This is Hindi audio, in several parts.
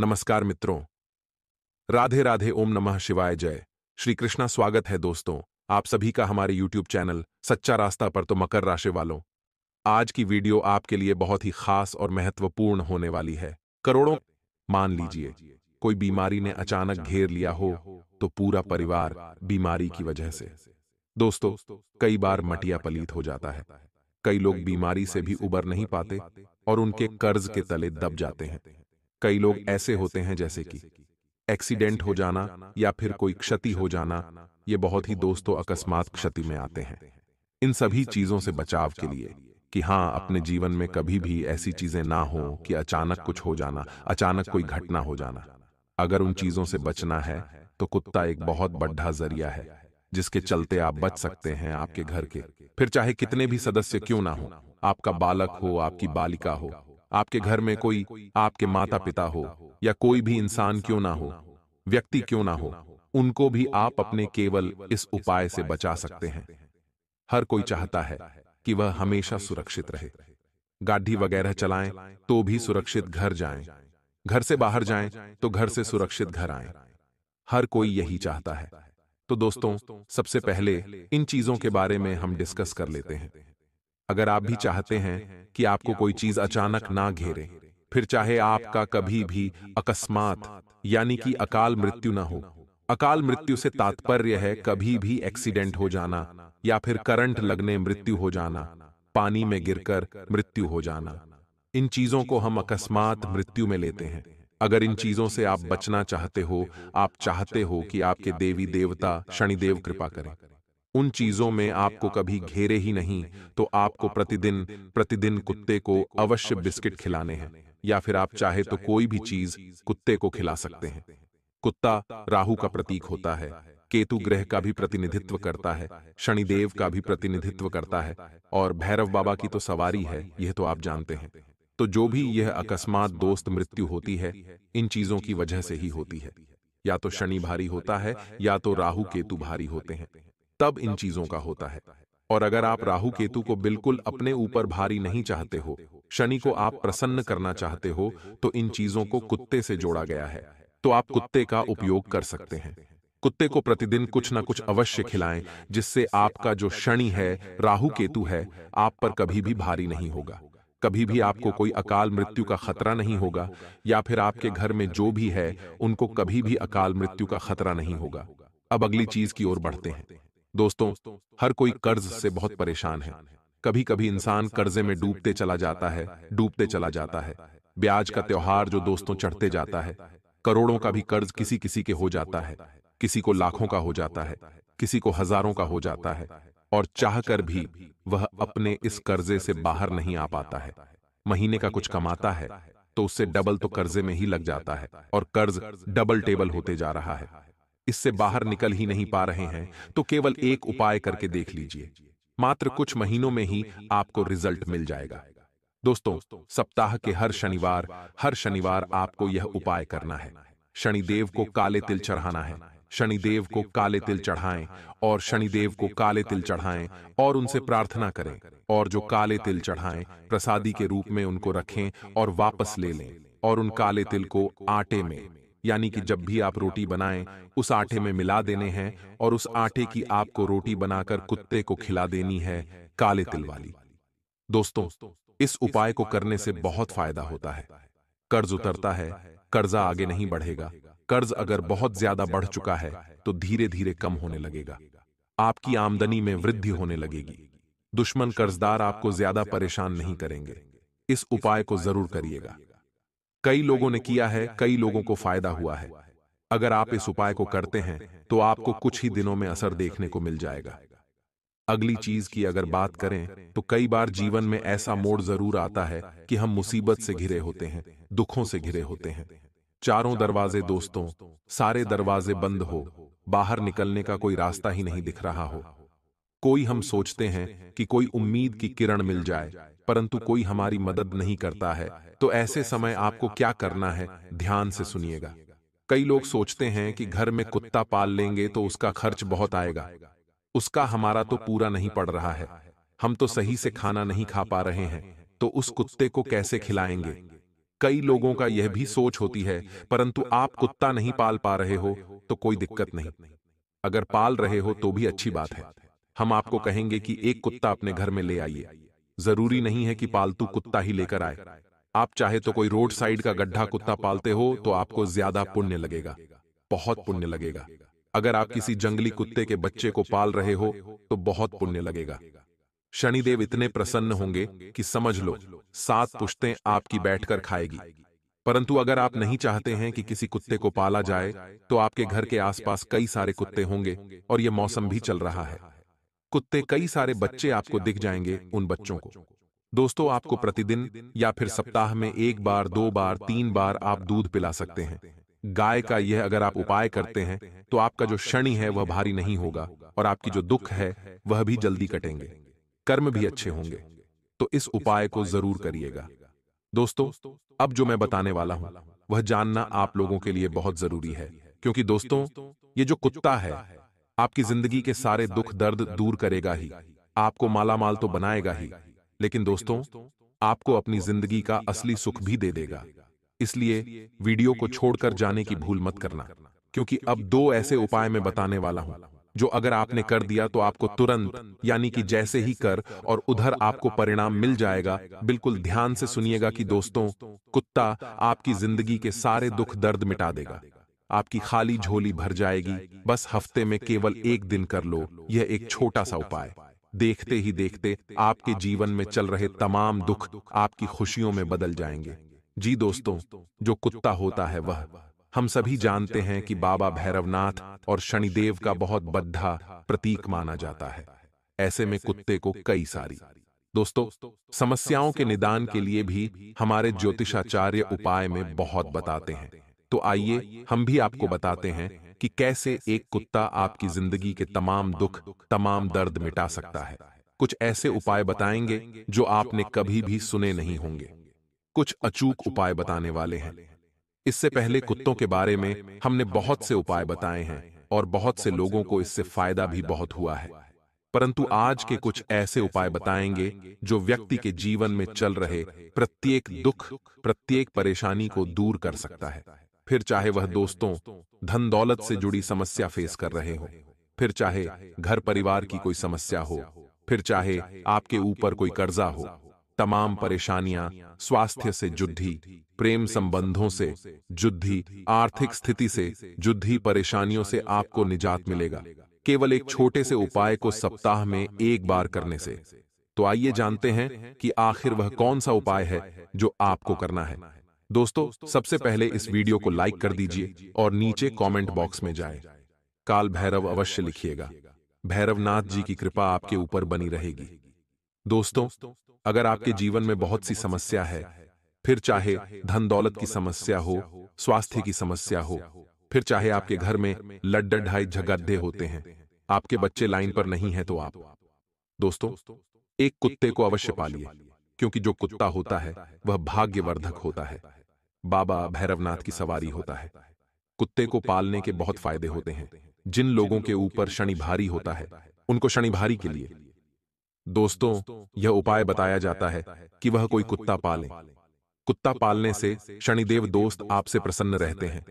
नमस्कार मित्रों, राधे राधे, ओम नमः शिवाय, जय श्री कृष्णा। स्वागत है दोस्तों आप सभी का हमारे YouTube चैनल सच्चा रास्ता पर। तो मकर राशि वालों, आज की वीडियो आपके लिए बहुत ही खास और महत्वपूर्ण होने वाली है। करोड़ों, मान लीजिए कोई बीमारी ने अचानक घेर लिया हो तो पूरा परिवार बीमारी की वजह से। दोस्तों, कई बार मटिया पलीत हो जाता है। कई लोग बीमारी से भी उबर नहीं पाते और उनके कर्ज के तले दब जाते हैं। कई लोग ऐसे होते हैं जैसे कि एक्सीडेंट हो जाना या फिर कोई क्षति हो जाना। ये बहुत ही दोस्तों अकस्मात क्षति में आते हैं। इन सभी चीजों से बचाव के लिए कि हाँ, अपने जीवन में कभी भी ऐसी चीजें ना हो कि अचानक कुछ हो जाना, अचानक कोई घटना हो जाना। अगर उन चीजों से बचना है तो कुत्ता एक बहुत बड़ा जरिया है जिसके चलते आप बच सकते हैं आपके घर के। फिर चाहे कितने भी सदस्य क्यों ना हो, आपका बालक हो, आपकी बालिका हो, आपके घर में कोई आपके माता पिता हो या कोई भी इंसान क्यों ना हो, व्यक्ति क्यों ना हो, उनको भी आप अपने केवल इस उपाय से बचा सकते हैं। हर कोई चाहता है कि वह हमेशा सुरक्षित रहे। गाड़ी वगैरह चलाएं तो भी सुरक्षित घर जाएं, घर से बाहर जाएं तो घर से सुरक्षित घर आएं। हर कोई यही चाहता है। तो दोस्तों, सबसे पहले इन चीजों के बारे में हम डिस्कस कर लेते हैं। अगर आप भी चाहते हैं कि आपको कोई चीज अचानक ना घेरे, फिर चाहे आपका कभी भी अकस्मात यानी कि अकाल मृत्यु ना हो। अकाल मृत्यु से तात्पर्य है कभी भी एक्सीडेंट हो जाना या फिर करंट लगने मृत्यु हो जाना, पानी में गिरकर मृत्यु हो जाना। इन चीजों को हम अकस्मात मृत्यु में लेते हैं। अगर इन चीजों से आप बचना चाहते हो, आप चाहते हो कि आपके देवी देवता शनिदेव कृपा करें, उन चीजों में आपको कभी घेरे ही नहीं, तो आपको प्रतिदिन प्रतिदिन कुत्ते को अवश्य बिस्किट खिलाने हैं, या फिर आप चाहे तो कोई भी चीज कुत्ते को खिला सकते हैं। कुत्ता राहु का प्रतीक होता है, केतु ग्रह का भी प्रतिनिधित्व करता है, शनिदेव का भी प्रतिनिधित्व करता है, और भैरव बाबा की तो सवारी है, यह तो आप जानते हैं। तो जो भी यह अकस्मात दोस्त मृत्यु होती है, इन चीजों की वजह से ही होती है। या तो शनि भारी होता है या तो राहु केतु भारी होते हैं, तब इन चीजों का होता है। और अगर आप राहु केतु को बिल्कुल अपने ऊपर भारी नहीं चाहते हो, शनि को आप प्रसन्न करना चाहते हो, तो इन चीजों को कुत्ते से जोड़ा गया है। तो आप कुत्ते का उपयोग कर सकते हैं। कुत्ते को प्रतिदिन कुछ ना कुछ अवश्य खिलाएं, जिससे आपका जो शनि है, राहु केतु है, आप पर कभी भी भारी नहीं होगा। कभी भी आपको कोई अकाल मृत्यु का खतरा नहीं होगा, या फिर आपके घर में जो भी है उनको कभी भी अकाल मृत्यु का खतरा नहीं होगा। अब अगली चीज की ओर बढ़ते हैं। दोस्तों, हर कोई कर्ज से बहुत परेशान है। कभी कभी इंसान कर्जे में डूबते चला जाता है, डूबते चला जाता है। ब्याज का त्योहार जो दोस्तों चढ़ते जाता है। करोड़ों का भी कर्ज किसी किसी के हो जाता है, किसी को लाखों का हो जाता है, किसी को हजारों का हो जाता है, और चाहकर भी वह अपने इस कर्जे से बाहर नहीं आ पाता है। महीने का कुछ कमाता है तो उससे डबल तो कर्जे में ही लग जाता है, और कर्ज डबल टेबल होते जा रहा है। इससे बाहर निकल ही नहीं पा रहे हैं, तो केवल एक उपाय करके देख लीजिए। मात्र कुछ महीनों में ही आपको रिजल्ट मिल जाएगा। दोस्तों, सप्ताह के हर शनिवार आपको यह उपाय करना है। शनिदेव को काले तिल चढ़ाना है। शनिदेव को काले तिल चढ़ाएं, और शनिदेव को काले तिल चढ़ाएं और उनसे प्रार्थना करें, और जो काले तिल चढ़ाएं प्रसादी के रूप में उनको रखें और वापस ले लें, और उन काले तिल को आटे में, यानी कि जब भी आप रोटी बनाएं उस आटे में मिला देने हैं, और उस आटे की आपको रोटी बनाकर कुत्ते को खिला देनी है, काले तिल वाली। दोस्तों, इस उपाय को करने से बहुत फायदा होता है। कर्ज उतरता है, कर्जा आगे नहीं बढ़ेगा। कर्ज अगर बहुत ज्यादा बढ़ चुका है तो धीरे धीरे कम होने लगेगा। आपकी आमदनी में वृद्धि होने लगेगी। दुश्मन कर्जदार आपको ज्यादा परेशान नहीं करेंगे। इस उपाय को जरूर करिएगा। कई लोगों ने किया है, कई लोगों को फायदा हुआ है। अगर आप इस उपाय को करते हैं तो आपको कुछ ही दिनों में असर देखने को मिल जाएगा। अगली चीज की अगर बात करें तो कई बार जीवन में ऐसा मोड़ जरूर आता है कि हम मुसीबत से घिरे होते हैं, दुखों से घिरे होते हैं। चारों दरवाजे दोस्तों, सारे दरवाजे बंद हो, बाहर निकलने का कोई रास्ता ही नहीं दिख रहा हो। कोई हम सोचते हैं कि कोई उम्मीद की किरण मिल जाए, परंतु कोई हमारी मदद नहीं करता है। तो ऐसे समय आपको क्या करना है, ध्यान से सुनिएगा। कई लोग सोचते हैं कि घर में कुत्ता पाल लेंगे तो उसका खर्च बहुत आएगा। उसका हमारा तो पूरा नहीं पड़ रहा है, हम तो सही से खाना नहीं खा पा रहे हैं, तो उस कुत्ते को कैसे खिलाएंगे। कई लोगों का यह भी सोच होती है, परंतु आप कुत्ता नहीं पाल पा रहे हो तो कोई दिक्कत नहीं। अगर पाल रहे हो तो भी अच्छी बात है। हम आपको कहेंगे कि एक कुत्ता अपने घर में ले आइए। जरूरी नहीं है कि पालतू कुत्ता ही लेकर आए। आप चाहे तो कोई रोड साइड का गड्ढा कुत्ता पालते हो तो आपको ज्यादा पुण्य लगेगा, बहुत पुण्य लगेगा। अगर आप किसी जंगली कुत्ते के बच्चे को पाल रहे हो तो बहुत पुण्य लगेगा। शनिदेव इतने प्रसन्न होंगे कि समझ लो 7 पुश्तें आपकी बैठकर खाएगी। परंतु अगर आप नहीं चाहते हैं कि किसी कुत्ते को पाला जाए तो आपके घर के आसपास कई सारे कुत्ते होंगे और यह मौसम भी चल रहा है। कुत्ते कई सारे बच्चे आपको दिख जाएंगे। उन बच्चों को दोस्तों आपको प्रतिदिन या फिर सप्ताह में 1 बार 2 बार 3 बार आप दूध पिला सकते हैं। गाय का यह अगर आप उपाय करते हैं तो आपका जो शनि है वह भारी नहीं होगा और आपकी जो दुख है वह भी जल्दी कटेंगे, कर्म भी अच्छे होंगे। तो इस उपाय को जरूर करिएगा। दोस्तों अब जो मैं बताने वाला हूं वह जानना आप लोगों के लिए बहुत जरूरी है, क्योंकि दोस्तों ये जो कुत्ता है आपकी जिंदगी के सारे दुख दर्द दूर करेगा ही, आपको मालामाल तो बनाएगा ही, लेकिन दोस्तों आपको अपनी जिंदगी का असली सुख भी दे देगा। इसलिए वीडियो को छोड़कर जाने की भूल मत करना, क्योंकि अब 2 ऐसे उपाय मैं बताने वाला हूं जो अगर आपने कर दिया तो आपको तुरंत यानी कि जैसे ही कर और उधर आपको परिणाम मिल जाएगा। बिल्कुल ध्यान से सुनिएगा कि दोस्तों कुत्ता आपकी जिंदगी के सारे दुख दर्द मिटा देगा, आपकी खाली झोली भर जाएगी। बस हफ्ते में केवल 1 दिन कर लो यह एक छोटा सा उपाय, देखते ही देखते आपके जीवन में चल रहे तमाम दुख आपकी खुशियों में बदल जाएंगे। जी दोस्तों, जो कुत्ता होता है वह हम सभी जानते हैं कि बाबा भैरवनाथ और शनिदेव का बहुत बद्धा प्रतीक माना जाता है। ऐसे में कुत्ते को कई सारी दोस्तों समस्याओं के निदान के लिए भी हमारे ज्योतिषाचार्य उपाय में बहुत बताते हैं। तो आइए हम भी आपको बताते हैं कि कैसे एक कुत्ता आपकी जिंदगी के तमाम दुख तमाम दर्द मिटा सकता है। कुछ ऐसे उपाय बताएंगे जो आपने कभी भी सुने नहीं होंगे, कुछ अचूक उपाय बताने वाले हैं। इससे पहले कुत्तों के बारे में हमने बहुत से उपाय बताए हैं और बहुत से लोगों को इससे फायदा भी बहुत हुआ है, परंतु आज के कुछ ऐसे उपाय बताएंगे जो व्यक्ति के जीवन में चल रहे प्रत्येक दुख प्रत्येक परेशानी को दूर कर सकता है। फिर चाहे वह दोस्तों धन दौलत से जुड़ी समस्या फेस कर रहे हो, फिर चाहे घर परिवार की कोई समस्या हो, फिर चाहे आपके ऊपर कोई कर्जा हो, तमाम परेशानियां स्वास्थ्य से जुद्धी, प्रेम संबंधों से जुद्धी, आर्थिक स्थिति से जुद्धी परेशानियों से आपको निजात मिलेगा केवल एक छोटे से उपाय को सप्ताह में 1 बार करने से। तो आइए जानते हैं कि आखिर वह कौन सा उपाय है जो आपको करना है। दोस्तों सबसे पहले इस वीडियो को लाइक कर दीजिए और नीचे कमेंट बॉक्स में जाए काल भैरव अवश्य लिखिएगा। भैरवनाथ जी की कृपा आपके ऊपर बनी रहेगी। दोस्तों अगर आपके जीवन में बहुत सी समस्या है, फिर चाहे धन दौलत की समस्या हो, स्वास्थ्य की समस्या हो, फिर चाहे आपके घर में लड्डर ढाई झगड़े होते हैं, आपके बच्चे लाइन पर नहीं है, तो आप दोस्तों एक कुत्ते को अवश्य पालिए, क्योंकि जो कुत्ता होता है वह भाग्यवर्धक होता है, बाबा भैरवनाथ की सवारी होता है। कुत्ते को पालने के बहुत फायदे होते हैं। जिन लोगों के ऊपर शनि भारी होता है उनको शनि भारी के लिए दोस्तों यह उपाय बताया जाता है कि वह कोई कुत्ता पालें। कुत्ता पालने से शनिदेव दोस्त आपसे प्रसन्न रहते हैं,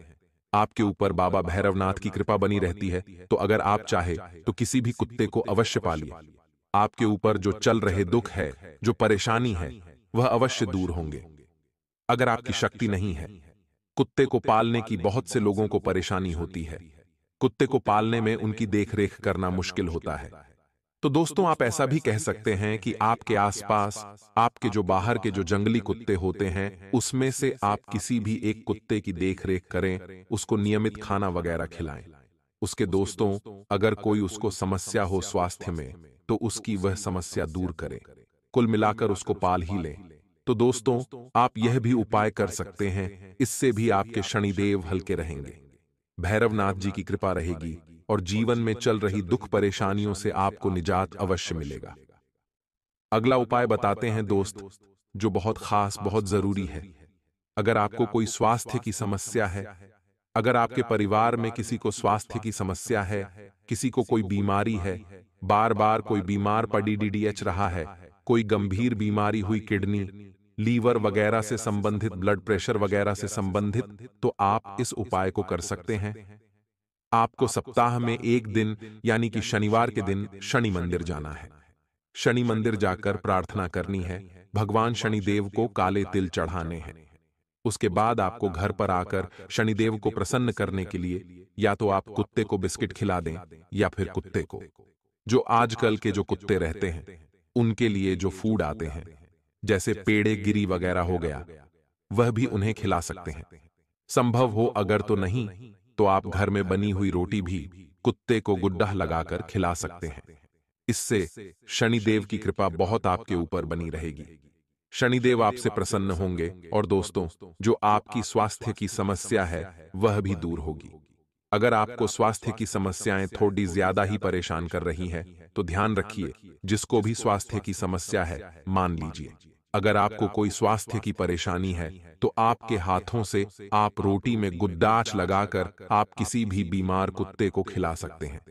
आपके ऊपर बाबा भैरवनाथ की कृपा बनी रहती है। तो अगर आप चाहे तो किसी भी कुत्ते को अवश्य पालिए। आपके ऊपर जो चल रहे दुख है, जो परेशानी है, वह अवश्य दूर होंगे। अगर आपकी शक्ति नहीं है, कुत्ते को पालने की बहुत से लोगों को परेशानी होती है, कुत्ते को पालने में उनकी देखरेख करना मुश्किल होता है, तो दोस्तों आप ऐसा भी कह सकते हैं कि आपके आसपास आपके जो बाहर के जो जंगली कुत्ते होते हैं उसमें से आप किसी भी एक कुत्ते की देखरेख करें, उसको नियमित खाना वगैरह खिलाएं। उसके दोस्तों अगर कोई उसको समस्या हो स्वास्थ्य में तो उसकी वह समस्या दूर करें, कुल मिलाकर उसको पाल ही लें। तो दोस्तों आप यह भी उपाय कर सकते हैं, इससे भी आपके शनिदेव हल्के रहेंगे, भैरवनाथ जी की कृपा रहेगी और जीवन में चल रही दुख परेशानियों से आपको निजात अवश्य मिलेगा। अगला उपाय बताते हैं दोस्त, जो बहुत खास बहुत जरूरी है। अगर आपको कोई स्वास्थ्य की समस्या है, अगर आपके परिवार में किसी को स्वास्थ्य की समस्या है, किसी को कोई बीमारी है, बार बार कोई बीमार पड़ी डीडीएच रहा है, कोई गंभीर बीमारी हुई किडनी, लीवर वगैरह से संबंधित, ब्लड प्रेशर वगैरह से संबंधित, तो आप इस उपाय को कर सकते हैं। आपको सप्ताह में एक दिन यानी कि शनिवार के दिन शनि मंदिर जाना है। शनि मंदिर जाकर प्रार्थना करनी है, भगवान शनिदेव को काले तिल चढ़ाने हैं। उसके बाद आपको घर पर आकर शनिदेव को प्रसन्न करने के लिए या तो आप कुत्ते को बिस्किट खिला दें या फिर कुत्ते को, जो आजकल के जो कुत्ते रहते हैं उनके लिए जो फूड आते हैं जैसे पेड़े गिरी वगैरह हो गया, वह भी उन्हें खिला सकते हैं। संभव हो अगर तो नहीं तो आप घर में बनी हुई रोटी भी कुत्ते को गुड्डा लगाकर खिला सकते हैं। इससे शनिदेव की कृपा बहुत आपके ऊपर बनी रहेगी। शनिदेव आपसे प्रसन्न होंगे और दोस्तों, जो आपकी स्वास्थ्य की समस्या है वह भी दूर होगी। अगर आपको स्वास्थ्य की समस्याएं थोड़ी ज्यादा ही परेशान कर रही हैं, तो ध्यान रखिए, जिसको भी स्वास्थ्य की समस्या है मान लीजिए, अगर आपको कोई स्वास्थ्य की परेशानी है तो आपके हाथों से आप रोटी में गुद्दाच लगाकर आप किसी भी बीमार कुत्ते को खिला सकते हैं।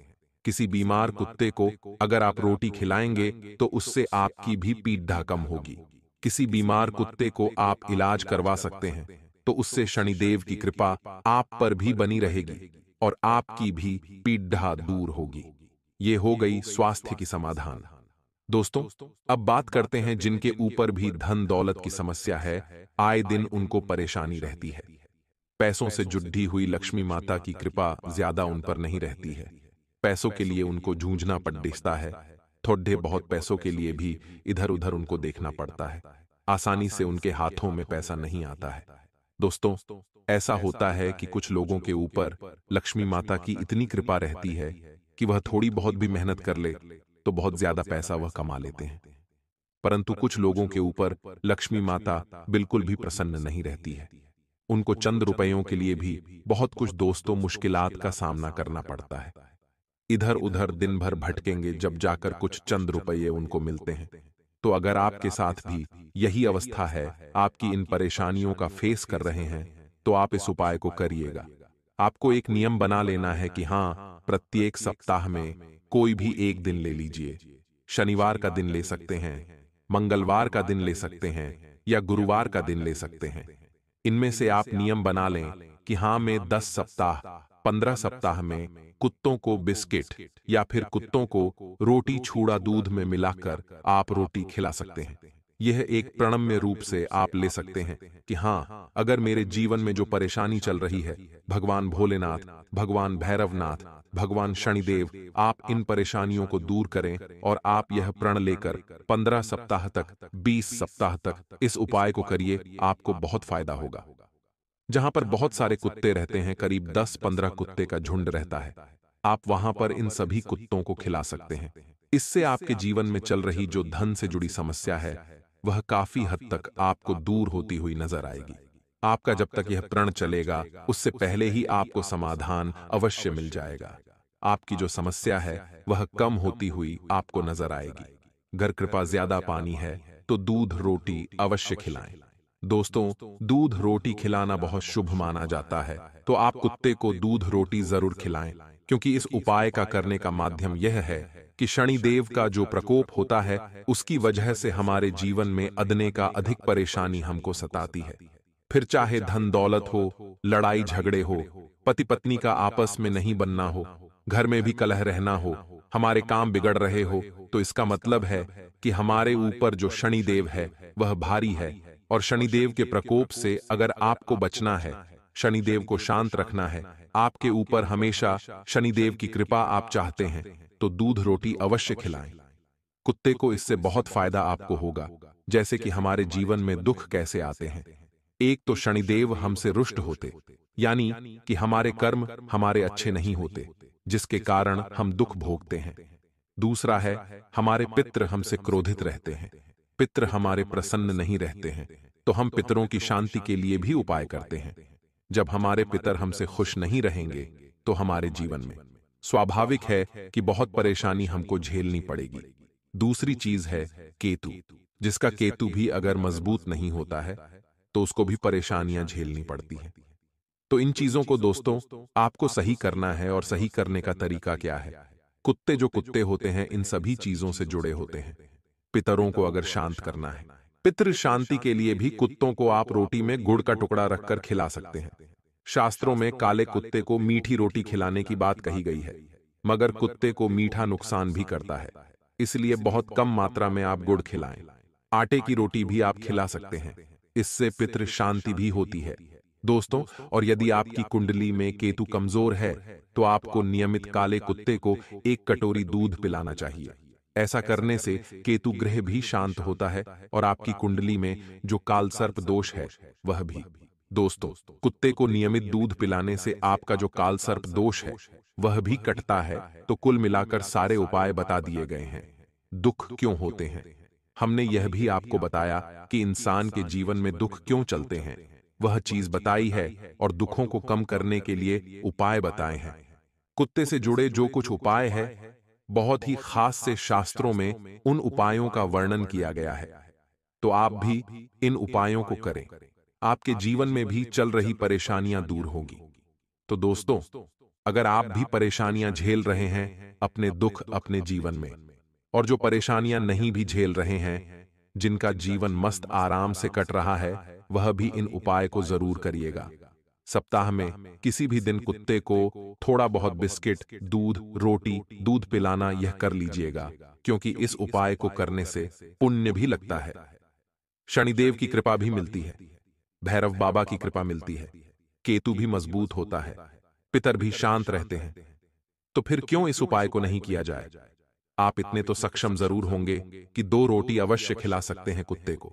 किसी बीमार कुत्ते को अगर आप रोटी खिलाएंगे तो उससे आपकी भी पीड़ा कम होगी। किसी बीमार कुत्ते को आप इलाज करवा सकते हैं तो उससे शनिदेव की कृपा आप पर भी बनी रहेगी और आपकी भी पीड़ा दूर होगी। ये हो गई स्वास्थ्य की समाधान। दोस्तों, अब बात करते हैं जिनके ऊपर भी धन दौलत की समस्या है, आए दिन उनको परेशानी रहती है। पैसों से जुड़ी हुई लक्ष्मी माता की कृपा ज्यादा उन पर नहीं रहती है। पैसों के लिए उनको जूझना पड़ता है। थोड़े बहुत पैसों के लिए भी इधर उधर उनको देखना पड़ता है। आसानी से उनके हाथों में पैसा नहीं आता है। दोस्तों, ऐसा होता है कि कुछ लोगों के ऊपर लक्ष्मी माता की इतनी कृपा रहती है कि वह थोड़ी बहुत भी मेहनत कर ले तो बहुत ज्यादा पैसा वह कमा लेते हैं। परंतु कुछ लोगों के ऊपर लक्ष्मी माता बिल्कुल भी प्रसन्न नहीं रहती है। उनको चंद रुपयों के लिए भी बहुत कुछ दोस्तों मुश्किलात का सामना करना पड़ता है। इधर उधर दिन भर भटकेंगे जब जाकर कुछ चंद रुपये उनको मिलते हैं। तो अगर आपके साथ भी यही अवस्था है, आपकी इन परेशानियों का फेस कर रहे हैं, तो आप इस उपाय को करिएगा। आपको एक नियम बना लेना है कि हाँ, प्रत्येक सप्ताह में कोई भी एक दिन ले लीजिए। शनिवार का दिन ले सकते हैं, मंगलवार का दिन ले सकते हैं या गुरुवार का दिन ले सकते हैं। इनमें से आप नियम बना लें कि हाँ, मैं 10 सप्ताह 15 सप्ताह में कुत्तों को बिस्किट या फिर कुत्तों को रोटी छूड़ा दूध में मिलाकर आप रोटी खिला सकते हैं। यह एक प्रणम्य रूप से आप ले सकते हैं कि हाँ, अगर मेरे जीवन में जो परेशानी चल रही है, भगवान भोलेनाथ, भगवान भैरवनाथ, भगवान शनिदेव आप इन परेशानियों को दूर करें और आप यह प्रण लेकर 15 सप्ताह तक 20 सप्ताह तक इस उपाय को करिए, आपको बहुत फायदा होगा। जहां पर बहुत सारे कुत्ते रहते हैं, करीब 10-15 कुत्ते का झुंड रहता है, आप वहां पर इन सभी कुत्तों को खिला सकते हैं। इससे आपके जीवन में चल रही जो धन से जुड़ी समस्या है वह काफी हद तक आपको दूर होती हुई नजर आएगी। आपका जब तक यह प्रण चलेगा उससे पहले ही आपको समाधान अवश्य मिल जाएगा। आपकी जो समस्या है वह कम होती हुई आपको नजर आएगी। अगर कृपा ज्यादा पानी है तो दूध रोटी अवश्य खिलाएं। दोस्तों, दूध रोटी खिलाना बहुत शुभ माना जाता है, तो आप कुत्ते को दूध रोटी जरूर खिलाएं, क्योंकि इस उपाय का करने का माध्यम यह है कि शनिदेव का जो प्रकोप होता है उसकी वजह से हमारे जीवन में अदने का अधिक परेशानी हमको सताती है। फिर चाहे धन दौलत हो, लड़ाई झगड़े हो, पति पत्नी का आपस में नहीं बनना हो, घर में भी कलह रहना हो, हमारे काम बिगड़ रहे हो, तो इसका मतलब है कि हमारे ऊपर जो शनिदेव है वह भारी है। और शनिदेव के प्रकोप से अगर आपको बचना है, शनिदेव को शांत रखना है, आपके ऊपर हमेशा शनिदेव की कृपा आप चाहते हैं, तो दूध रोटी अवश्य खिलाएं। कुत्ते को इससे बहुत फायदा आपको होगा। जैसे कि हमारे जीवन में दुख कैसे आते हैं, एक तो शनिदेव हमसे रुष्ट होते, यानी कि हमारे कर्म हमारे अच्छे नहीं होते, जिसके कारण हम दुख भोगते हैं। दूसरा है, हमारे पितृ हमसे क्रोधित रहते हैं, पितृ हमारे प्रसन्न नहीं रहते हैं, तो हम पितरों की शांति के लिए भी उपाय करते हैं। जब हमारे पितर हमसे खुश नहीं रहेंगे तो हमारे जीवन में स्वाभाविक है कि बहुत परेशानी हमको झेलनी पड़ेगी। दूसरी चीज है केतु, जिसका केतु भी अगर मजबूत नहीं होता है तो उसको भी परेशानियां झेलनी पड़ती हैं। तो इन चीजों को दोस्तों आपको सही करना है, और सही करने का तरीका क्या है? कुत्ते जो कुत्ते होते हैं इन सभी चीजों से जुड़े होते हैं। पितरों को अगर शांत करना है, पितृ शांति के लिए भी कुत्तों को आप रोटी में गुड़ का टुकड़ा रखकर खिला सकते हैं। शास्त्रों में काले कुत्ते को मीठी रोटी खिलाने की बात कही गई है, मगर कुत्ते को मीठा नुकसान भी करता है, इसलिए बहुत कम मात्रा में आप गुड़ खिलाएं। आटे की रोटी भी आप खिला सकते हैं, इससे पितृ शांति भी होती है दोस्तों। और यदि आपकी कुंडली में केतु कमजोर है तो आपको नियमित काले कुत्ते को 1 कटोरी दूध पिलाना चाहिए। ऐसा करने से केतु ग्रह भी शांत होता है और आपकी कुंडली में जो कालसर्प दोष है वह भी। दोस्तों, कुत्ते को नियमित दूध पिलाने से आपका जो कालसर्प दोष है वह भी कटता है। तो कुल मिलाकर सारे उपाय बता दिए गए हैं। दुख क्यों होते हैं, हमने यह भी आपको बताया कि इंसान के जीवन में दुख क्यों चलते हैं, वह चीज बताई है और दुखों को कम करने के लिए उपाय बताए हैं। कुत्ते से जुड़े जो कुछ उपाय है बहुत ही खास से शास्त्रों में उन उपायों का वर्णन किया गया है, तो आप भी इन उपायों को करें, आपके जीवन में भी चल रही परेशानियां दूर होंगी। तो दोस्तों, अगर आप भी परेशानियां झेल रहे हैं अपने दुख अपने जीवन में, और जो परेशानियां नहीं भी झेल रहे हैं, जिनका जीवन मस्त आराम से कट रहा है, वह भी इन उपाय को जरूर करिएगा। सप्ताह में किसी भी दिन कुत्ते को थोड़ा बहुत बिस्किट, दूध, रोटी, दूध पिलाना यह कर लीजिएगा, क्योंकि इस उपाय को करने से पुण्य भी लगता है, शनिदेव की कृपा भी मिलती है, भैरव बाबा की कृपा मिलती है, केतु भी मजबूत होता है, पितर भी शांत रहते हैं। तो फिर क्यों इस उपाय को नहीं किया जाए। आप इतने तो सक्षम जरूर होंगे कि 2 रोटी अवश्य खिला सकते हैं कुत्ते को।